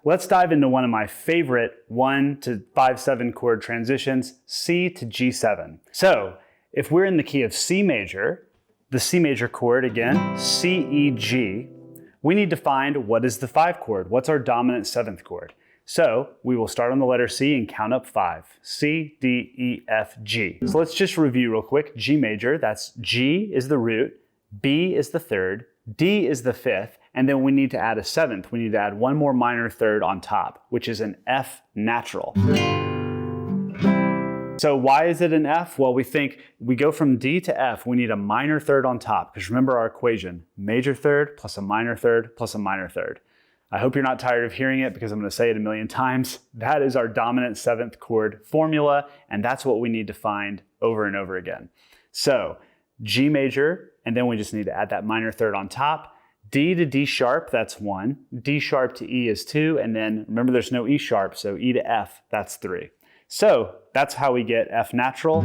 Let's dive into one of my favorite 1 to 5/7 chord transitions, C to G7. So if we're in the key of C major, the C major chord again, C, E, G, we need to find what is the 5 chord. What's our dominant 7th chord? So we will start on the letter C and count up 5. C, D, E, F, G. So let's just review real quick. G major, that's G is the root, B is the 3rd, D is the 5th, and then we need to add a 7th. We need to add one more minor 3rd on top, which is an F natural. So why is it an F? Well, we think we go from D to F, we need a minor 3rd on top, because remember our equation, major 3rd plus a minor 3rd plus a minor 3rd. I hope you're not tired of hearing it because I'm going to say it a million times. That is our dominant 7th chord formula, and that's what we need to find over and over again. So G major, and then we just need to add that minor 3rd on top. D to D sharp, that's 1. D sharp to E is 2, and then remember there's no E sharp, so E to F, that's 3. So that's how we get F natural.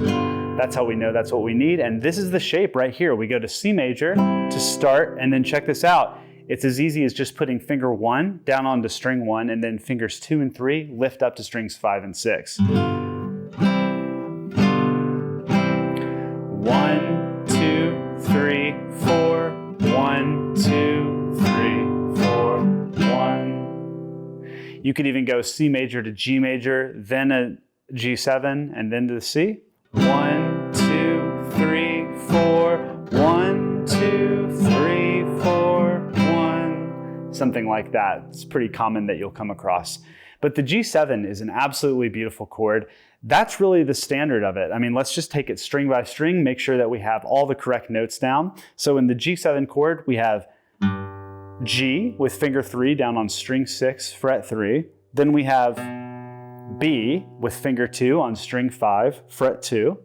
That's how we know that's what we need, and this is the shape right here. We go to C major to start, and then check this out. It's as easy as just putting finger 1 down onto string 1, and then fingers 2 and 3 lift up to strings 5 and 6. 1, 2, 3, 4. 1, 2, 3, 4, 1. You could even go C major to G major, then a G7, and then to the C. 1, 2, 3, 4. 1, 2, 3, 4, 1. Something like that. It's pretty common that you'll come across. But the G7 is an absolutely beautiful chord. That's really the standard of it. I mean, let's just take it string by string, make sure that we have all the correct notes down. So in the G7 chord, we have G with finger 3 down on string 6, fret 3. Then we have B with finger 2 on string 5, fret 2.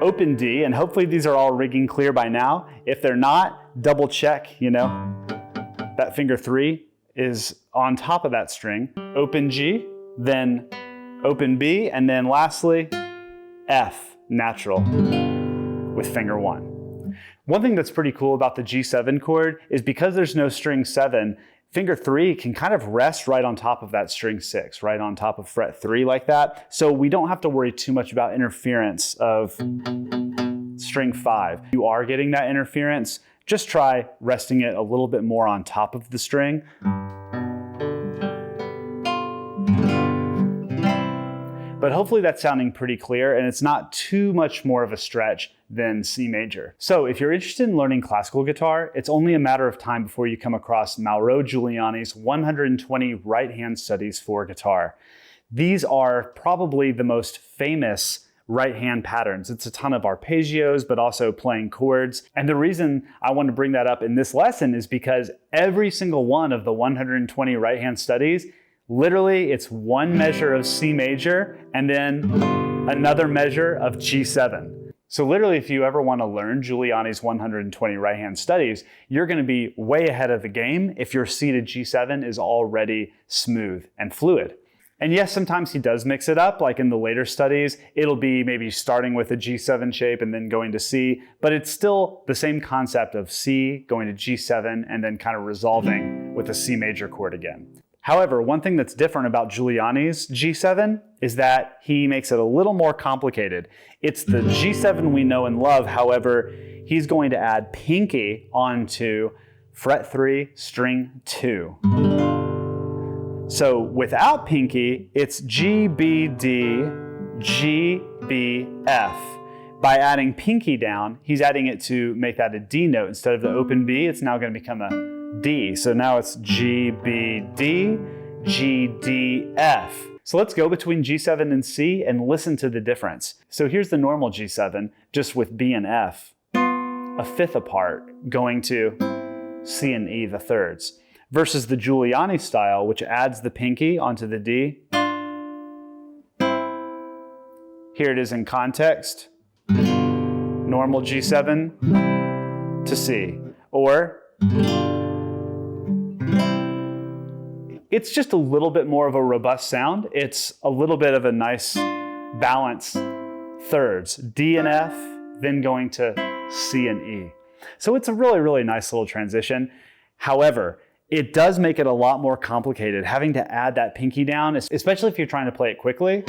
Open D, and hopefully these are all ringing clear by now. If they're not, double check, that finger 3 is on top of that string. Open G, then open B, and then lastly, F, natural, with finger 1. One thing that's pretty cool about the G7 chord is because there's no string 7, finger 3 can kind of rest right on top of that string 6, right on top of fret 3 like that. So we don't have to worry too much about interference of string 5. If you are getting that interference, just try resting it a little bit more on top of the string. But hopefully that's sounding pretty clear, and it's not too much more of a stretch than C major. So if you're interested in learning classical guitar, it's only a matter of time before you come across Mauro Giuliani's 120 right-hand studies for guitar. These are probably the most famous right-hand patterns. It's a ton of arpeggios, but also playing chords. And the reason I want to bring that up in this lesson is because every single one of the 120 right-hand studies, literally, it's one measure of C major and then another measure of G7. So literally, if you ever want to learn Giuliani's 120 right-hand studies, you're going to be way ahead of the game if your C to G7 is already smooth and fluid. And yes, sometimes he does mix it up, like in the later studies, it'll be maybe starting with a G7 shape and then going to C, but it's still the same concept of C going to G7 and then kind of resolving with a C major chord again. However, one thing that's different about Giuliani's G7 is that he makes it a little more complicated. It's the G7 we know and love, however, he's going to add pinky onto fret 3, string 2. So without pinky, it's G, B, D, G, B, F. By adding pinky down, he's adding it to make that a D note. Instead of the open B, it's now going to become a D. So now it's G, B, D, G, D, F. So let's go between G7 and C and listen to the difference. So here's the normal G7, just with B and F, a fifth apart, going to C and E, the thirds, versus the Giuliani style, which adds the pinky onto the D. Here it is in context, normal G7 to C, or it's just a little bit more of a robust sound. It's a little bit of a nice balance, thirds, D and F, then going to C and E. So it's a really, really nice little transition. However, it does make it a lot more complicated having to add that pinky down, especially if you're trying to play it quickly.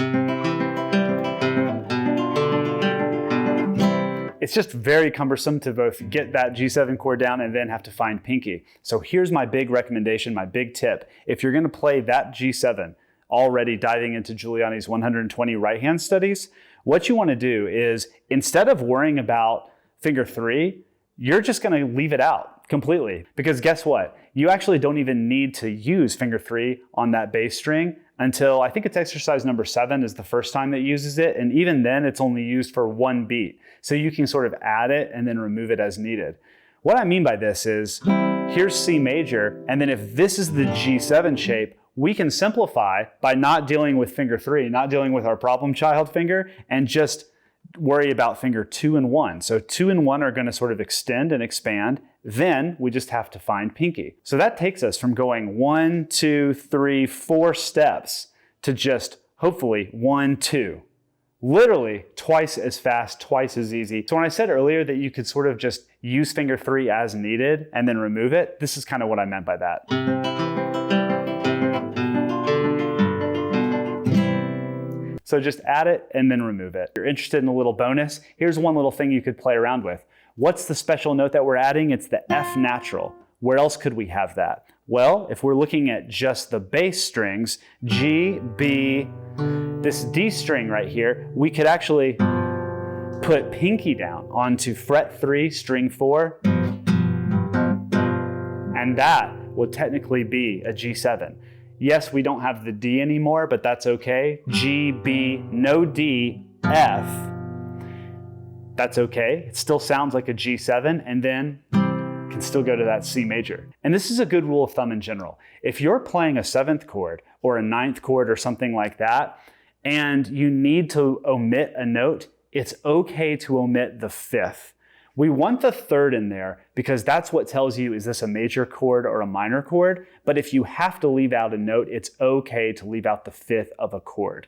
It's just very cumbersome to both get that G7 chord down and then have to find pinky. So here's my big recommendation, my big tip. If you're going to play that G7, already diving into Giuliani's 120 right hand studies, what you want to do is, instead of worrying about finger 3, you're just going to leave it out completely. Because guess what? You actually don't even need to use finger 3 on that bass string until, I think it's exercise number 7 is the first time that uses it. And even then it's only used for one beat. So you can sort of add it and then remove it as needed. What I mean by this is, here's C major, and then if this is the G7 shape, we can simplify by not dealing with finger 3, not dealing with our problem child finger, and just worry about finger 2 and 1. So 2 and 1 are going to sort of extend and expand. Then we just have to find pinky. So that takes us from going 1, 2, 3, 4 steps to just hopefully 1, 2. Literally twice as fast, twice as easy. So when I said earlier that you could sort of just use finger 3 as needed and then remove it, this is kind of what I meant by that. So just add it and then remove it. If you're interested in a little bonus, here's one little thing you could play around with. What's the special note that we're adding? It's the F natural. Where else could we have that? Well, if we're looking at just the bass strings, G, B, this D string right here, we could actually put pinky down onto fret 3, string 4, and that would technically be a G7. Yes, we don't have the D anymore, but that's okay. G, B, no D, F. That's okay. It still sounds like a G7, and then can still go to that C major. And this is a good rule of thumb in general. If you're playing a 7th chord or a 9th chord or something like that, and you need to omit a note, it's okay to omit the 5th. We want the 3rd in there because that's what tells you, is this a major chord or a minor chord? But if you have to leave out a note, it's okay to leave out the 5th of a chord.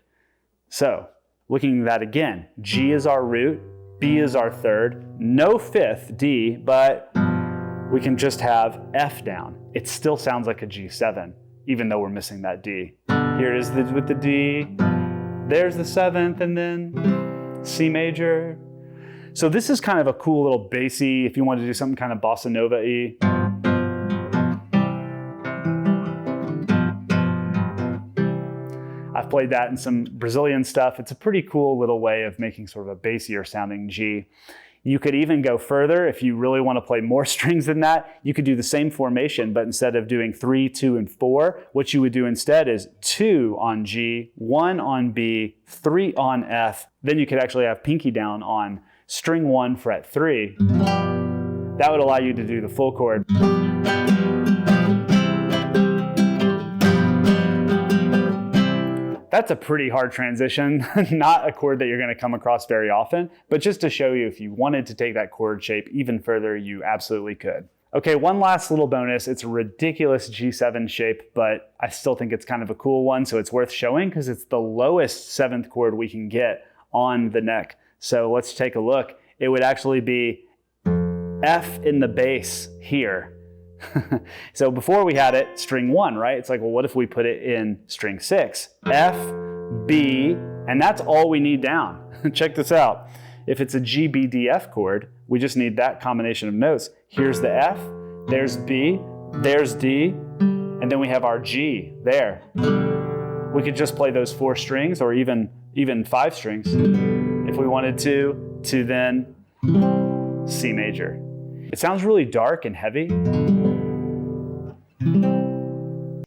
So, looking at that again, G is our root, B is our 3rd, no 5th, D, but we can just have F down. It still sounds like a G7, even though we're missing that D. Here it is with the D, there's the 7th, and then C major. So this is kind of a cool little bassy, if you want to do something kind of bossa nova-y. I've played that in some Brazilian stuff. It's a pretty cool little way of making sort of a bassier sounding G. You could even go further if you really want to play more strings than that. You could do the same formation, but instead of doing 3, 2, and 4, what you would do instead is 2 on G, 1 on B, 3 on F. Then you could actually have pinky down on string 1, fret 3. That would allow you to do the full chord. That's a pretty hard transition, not a chord that you're going to come across very often, but just to show you if you wanted to take that chord shape even further, you absolutely could. Okay, one last little bonus. It's a ridiculous G7 shape, but I still think it's kind of a cool one, so it's worth showing because it's the lowest 7th chord we can get on the neck. So let's take a look. It would actually be F in the bass here. So before we had it string 1, right? It's like, well, what if we put it in string 6? F, B, and that's all we need down. Check this out. If it's a G, B, D, F chord, we just need that combination of notes. Here's the F, there's B, there's D, and then we have our G there. We could just play those 4 strings or even 5 strings if we wanted to then C major. It sounds really dark and heavy.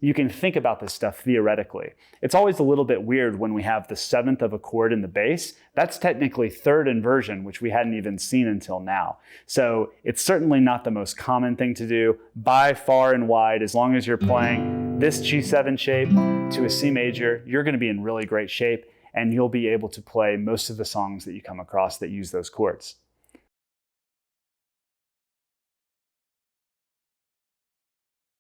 You can think about this stuff theoretically. It's always a little bit weird when we have the 7th of a chord in the bass. That's technically 3rd inversion, which we hadn't even seen until now. So it's certainly not the most common thing to do by far and wide. As long as you're playing this G7 shape to a C major, you're going to be in really great shape and you'll be able to play most of the songs that you come across that use those chords.